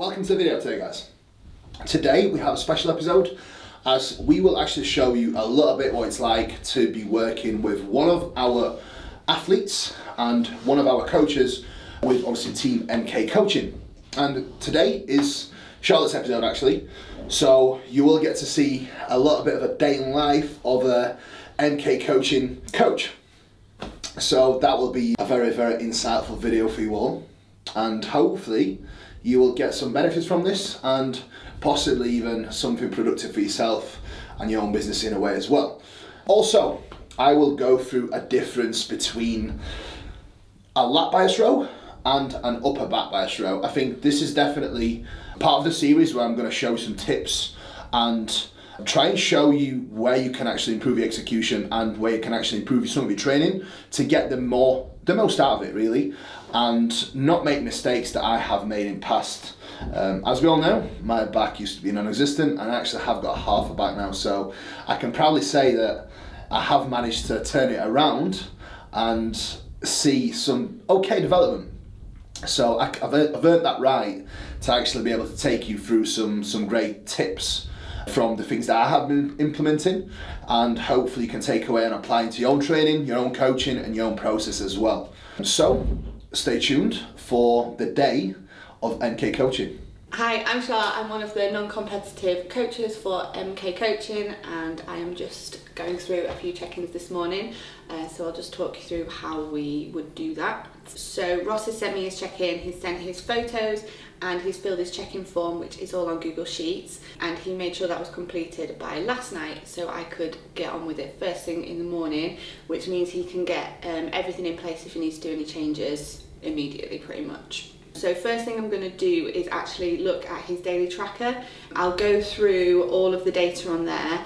Welcome to the video today, guys. Today we have a special episode as we will actually show you a little bit what it's like to be working with one of our athletes and one of our coaches with obviously team MKCoaching. And today is Charlotte's episode actually, so you will get to see a little bit of a day in life of a MKCoaching coach. So that will be a very, very insightful video for you all, and hopefully you will get some benefits from this and possibly even something productive for yourself and your own business in a way as well. Also, I will go through a difference between a lat bias row and an upper back bias row. I think this is definitely part of the series where I'm going to show some tips and try and show you where you can actually improve your execution and where you can actually improve some of your training to get the most out of it really, and not make mistakes that I have made in past. As we all know, my back used to be non-existent and I actually have got half a back now, so I can proudly say that I have managed to turn it around and see some okay development. So I've earned that right to actually be able to take you through some great tips from the things that I have been implementing, and hopefully you can take away and apply into your own training, your own coaching and your own process as well. So stay tuned for the day of MKCoaching. Hi, I'm Charlotte. I'm one of the non-competitive coaches for MKCoaching, and I am just going through a few check-ins this morning. So I'll just talk you through how we would do that. So Ross has sent me his check-in, he's sent his photos, and he's filled his check-in form, which is all on Google Sheets, and he made sure that was completed by last night so I could get on with it first thing in the morning, which means he can get everything in place if he needs to do any changes immediately pretty much. So first thing I'm going to do is actually look at his daily tracker. I'll go through all of the data on there,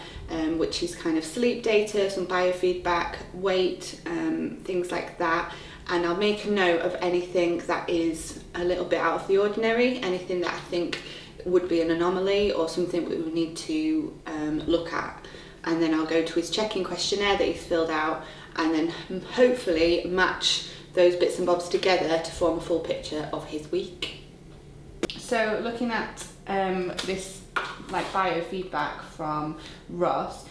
which is kind of sleep data, some biofeedback, weight, things like that. And I'll make a note of anything that is a little bit out of the ordinary, anything that I think would be an anomaly or something we would need to look at. And then I'll go to his check-in questionnaire that he's filled out and then hopefully match those bits and bobs together to form a full picture of his week. So looking at this like biofeedback from Ross,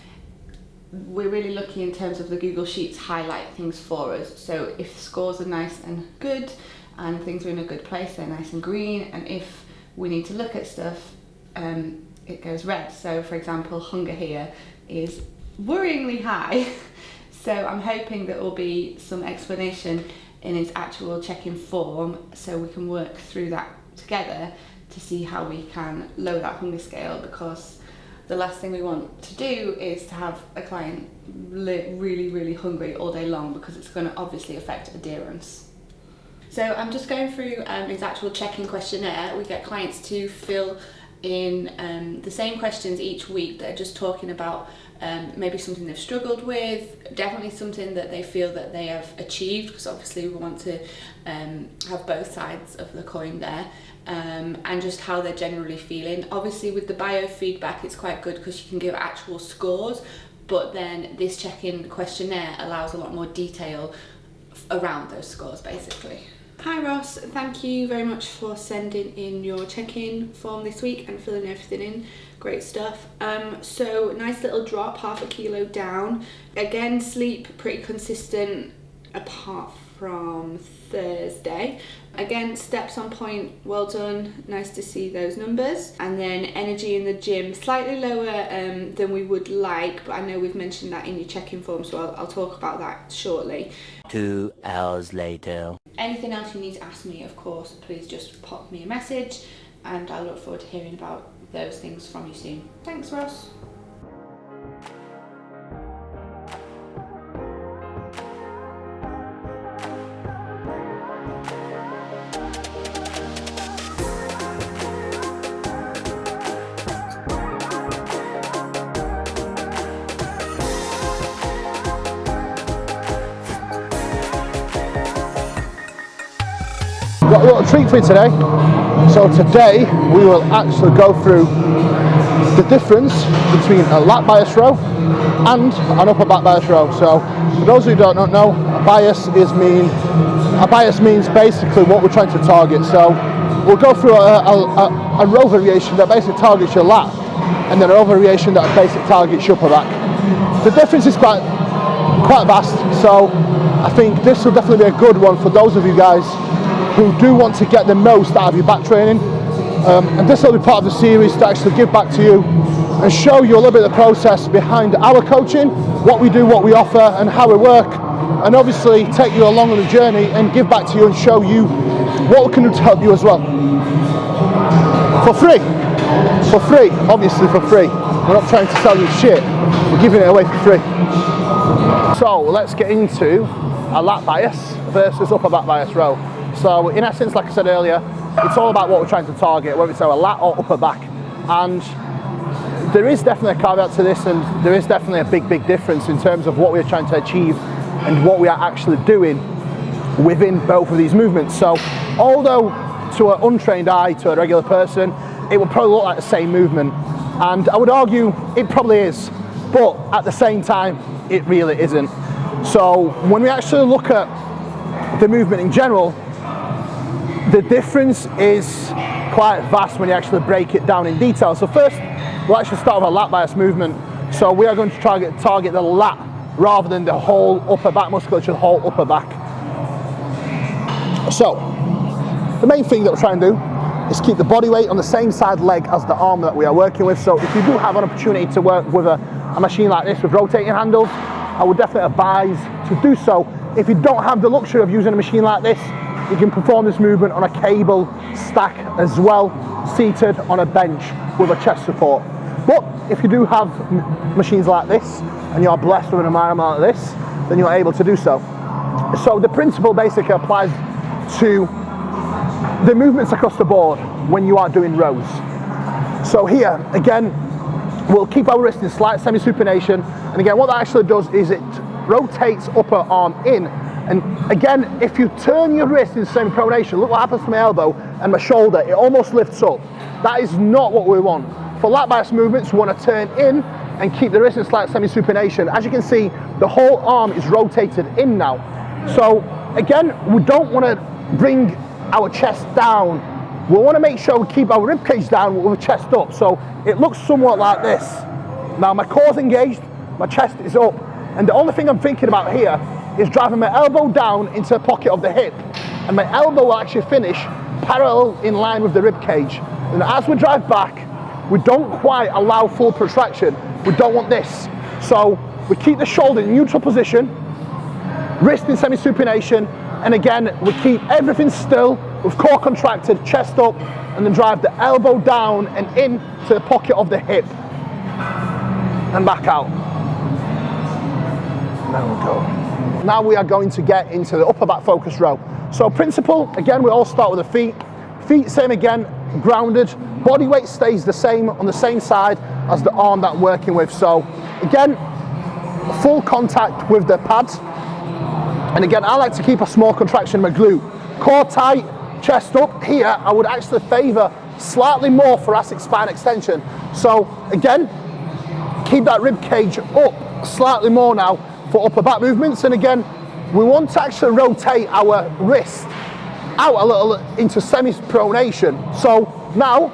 we're really looking in terms of the Google Sheets highlight things for us. So if scores are nice and good and things are in a good place, they're nice and green, and if we need to look at stuff, it goes red. So for example, hunger here is worryingly high. So I'm hoping there will be some explanation in his actual check-in form so we can work through that together to see how we can lower that hunger scale, because the last thing we want to do is to have a client really, really hungry all day long, because it's going to obviously affect adherence. So I'm just going through his actual check-in questionnaire. We get clients to fill in the same questions each week that are just talking about maybe something they've struggled with, definitely something that they feel that they have achieved, because obviously we want to have both sides of the coin there, and just how they're generally feeling. Obviously with the biofeedback it's quite good because you can give actual scores, but then this check-in questionnaire allows a lot more detail around those scores basically. Hi Ross, thank you very much for sending in your check-in form this week and filling everything in. Great stuff. So nice little drop, 0.5 kilo down. Again, sleep pretty consistent apart from Thursday. Again, steps on point, well done, nice to see those numbers. And then energy in the gym, slightly lower than we would like, but I know we've mentioned that in your check-in form, so I'll talk about that shortly. 2 hours later. Anything else you need to ask me, of course, please just pop me a message, and I look forward to hearing about those things from you soon. Thanks, Ross. Got a little treat for you today. So today we will actually go through the difference between a lat bias row and an upper back bias row. So for those who don't know, a bias means basically what we're trying to target. So we'll go through a row variation that basically targets your lat, and then a row variation that basically targets your upper back. The difference is quite vast, so I think this will definitely be a good one for those of you guys who do want to get the most out of your back training. And this will be part of the series to actually give back to you and show you a little bit of the process behind our coaching, what we do, what we offer, and how we work, and obviously take you along on the journey and give back to you and show you what we can do to help you as well. For free, obviously for free. We're not trying to sell you shit, we're giving it away for free. So let's get into a lat bias versus upper back bias row. So in essence, like I said earlier, it's all about what we're trying to target, whether it's our lat or upper back. And there is definitely a caveat to this, and there is definitely a big difference in terms of what we're trying to achieve and what we are actually doing within both of these movements. So although to an untrained eye, to a regular person, it will probably look like the same movement, and I would argue it probably is, but at the same time it really isn't. So when we actually look at the movement in general, the difference is quite vast when you actually break it down in detail. So first, we'll actually start with a lat bias movement. So we are going to target the lat rather than the whole upper back musculature, the whole upper back. So the main thing that we're trying to do is keep the body weight on the same side leg as the arm that we are working with. So if you do have an opportunity to work with a machine like this with rotating handles, I would definitely advise to do so. If you don't have the luxury of using a machine like this, you can perform this movement on a cable stack as well, seated on a bench with a chest support. But if you do have machines like this, and you are blessed with an environment like this, then you're able to do so. So the principle basically applies to the movements across the board when you are doing rows. So here, again, we'll keep our wrist in slight semi-supination, and again, what that actually does is it rotates upper arm in. And again, if you turn your wrist in semi-pronation, look what happens to my elbow and my shoulder, it almost lifts up. That is not what we want. For lat bias movements, we want to turn in and keep the wrist in slight semi-supination. As you can see, the whole arm is rotated in now. So again, we don't want to bring our chest down. We want to make sure we keep our ribcage down with the chest up. So it looks somewhat like this. Now my core's engaged, my chest is up, and the only thing I'm thinking about here is driving my elbow down into the pocket of the hip, and my elbow will actually finish parallel in line with the rib cage. And as we drive back, we don't quite allow full protraction. We don't want this. So we keep the shoulder in neutral position, wrist in semi-supination, and again, we keep everything still with core contracted, chest up, and then drive the elbow down and in to the pocket of the hip, and back out. There we go. Now we are going to get into the upper back focus row. So principle, again, we all start with the feet. Feet, same again, grounded. Body weight stays the same on the same side as the arm that I'm working with. So again, full contact with the pads. And again, I like to keep a small contraction in my glute. Core tight, chest up. Here, I would actually favor slightly more thoracic spine extension. So again, keep that rib cage up slightly more now for upper back movements. And again, we want to actually rotate our wrist out a little into semi-pronation. So now,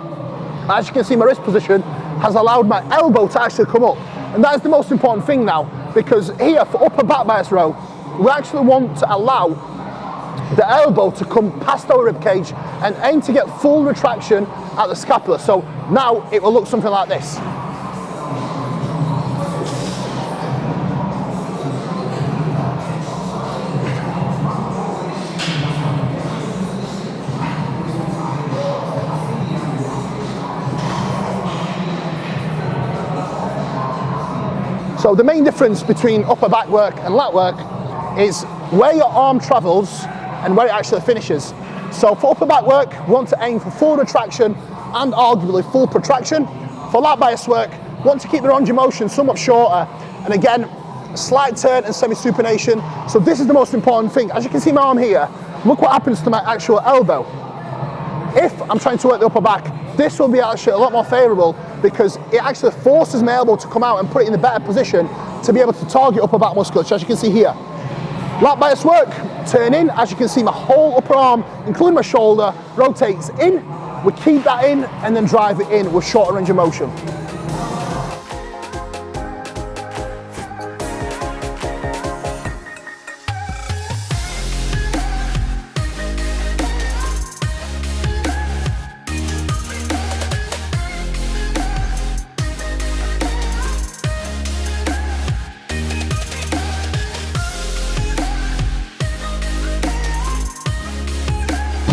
as you can see, my wrist position has allowed my elbow to actually come up. And that is the most important thing now, because here for upper back bias row, we actually want to allow the elbow to come past our rib cage and aim to get full retraction at the scapula. So now it will look something like this. So the main difference between upper back work and lat work is where your arm travels and where it actually finishes. So for upper back work, we want to aim for full retraction and arguably full protraction. For lat bias work, we want to keep the range of motion somewhat shorter, and again, slight turn and semi-supination. So this is the most important thing. As you can see my arm here, look what happens to my actual elbow. If I'm trying to work the upper back, this will be actually a lot more favorable because it actually forces my elbow to come out and put it in a better position to be able to target upper back musculature, as you can see here. Lat bias work, turn in, as you can see my whole upper arm, including my shoulder, rotates in, we keep that in and then drive it in with shorter range of motion.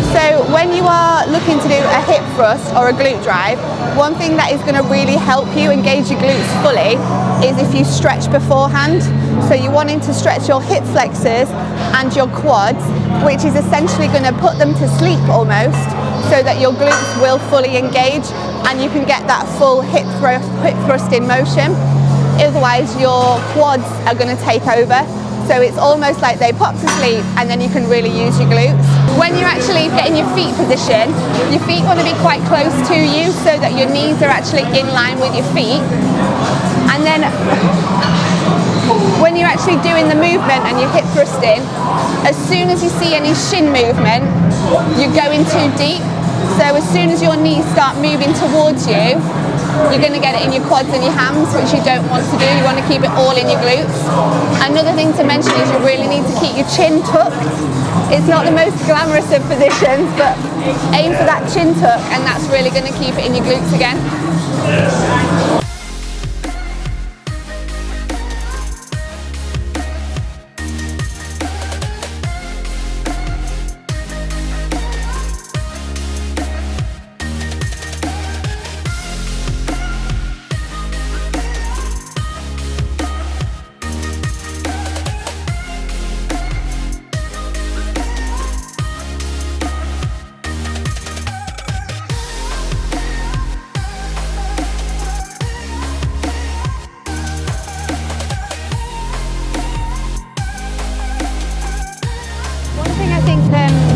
So when you are looking to do a hip thrust or a glute drive, one thing that is going to really help you engage your glutes fully is if you stretch beforehand. So you're wanting to stretch your hip flexors and your quads, which is essentially going to put them to sleep almost, so that your glutes will fully engage and you can get that full hip thrust in motion. Otherwise your quads are going to take over. So it's almost like they pop to sleep and then you can really use your glutes. When you're actually getting your feet positioned, your feet want to be quite close to you so that your knees are actually in line with your feet. And then when you're actually doing the movement and you're hip thrusting, as soon as you see any shin movement, you're going too deep. So as soon as your knees start moving towards you, you're going to get it in your quads and your hams, which you don't want to do. You want to keep it all in your glutes. Another thing to mention is you really need to keep your chin tucked. It's not the most glamorous of positions, but aim for that chin tuck, and that's really going to keep it in your glutes again.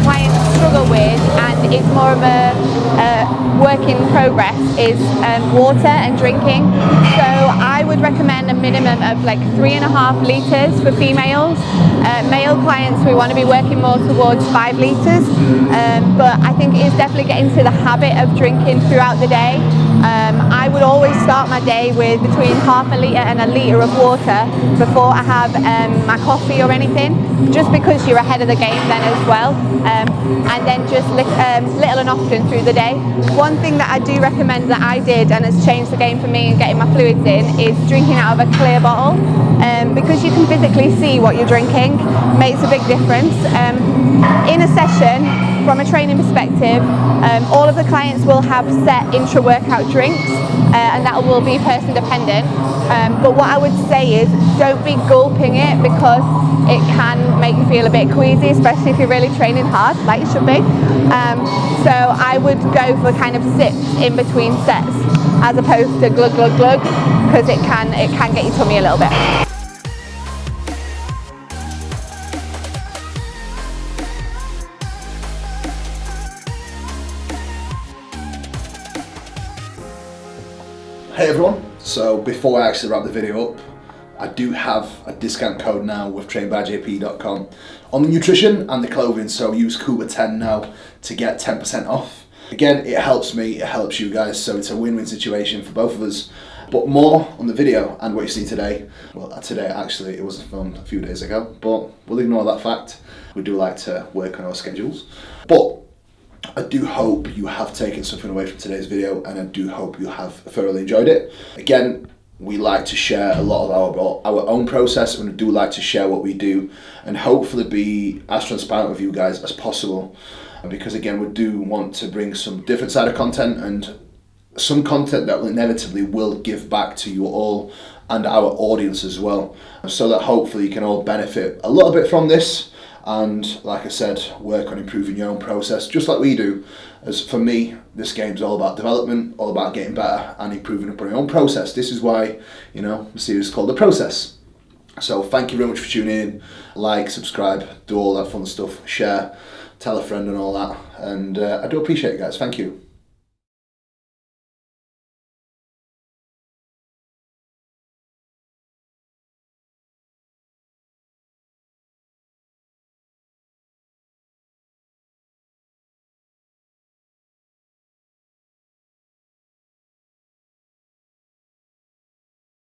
Clients struggle with, and it's more of a work in progress, is water and drinking. So I would recommend a minimum of like 3.5 litres for females. Male clients, we want to be working more towards 5 litres, but I think it is definitely getting to the habit of drinking throughout the day. I would always start my day with between half a litre and a litre of water before I have my coffee or anything, just because you're ahead of the game then as well. And then just little and often through the day. One thing that I do recommend that I did and has changed the game for me in getting my fluids in is drinking out of a clear bottle, because you can physically see what you're drinking, makes a big difference. In a session, from a training perspective, all of the clients will have set intra-workout drinks, and that will be person dependent. But what I would say is don't be gulping it, because it can make you feel a bit queasy, especially if you're really training hard, like you should be. So I would go for kind of sips in between sets, as opposed to glug glug glug, because it can get your tummy a little bit. Hey everyone, so before I actually wrap the video up, I do have a discount code now with trainbyjp.com on the nutrition and the clothing, so use Kuba10 now to get 10% off. Again, it helps me, it helps you guys, so it's a win-win situation for both of us. But more on the video and what you see today. Well, today actually, it wasn't filmed a few days ago, but we'll ignore that fact. We do like to work on our schedules. But I do hope you have taken something away from today's video, and I do hope you have thoroughly enjoyed it. Again, we like to share a lot of our own process, and we do like to share what we do and hopefully be as transparent with you guys as possible, because again, we do want to bring some different side of content and some content that will inevitably will give back to you all and our audience as well, so that hopefully you can all benefit a little bit from this. And like I said, work on improving your own process, just like we do. As for me, this game's all about development, all about getting better and improving upon your own process. This is why, the series is called The Process. So thank you very much for tuning in. Like, subscribe, do all that fun stuff, share, tell a friend and all that. And I do appreciate it, guys. Thank you.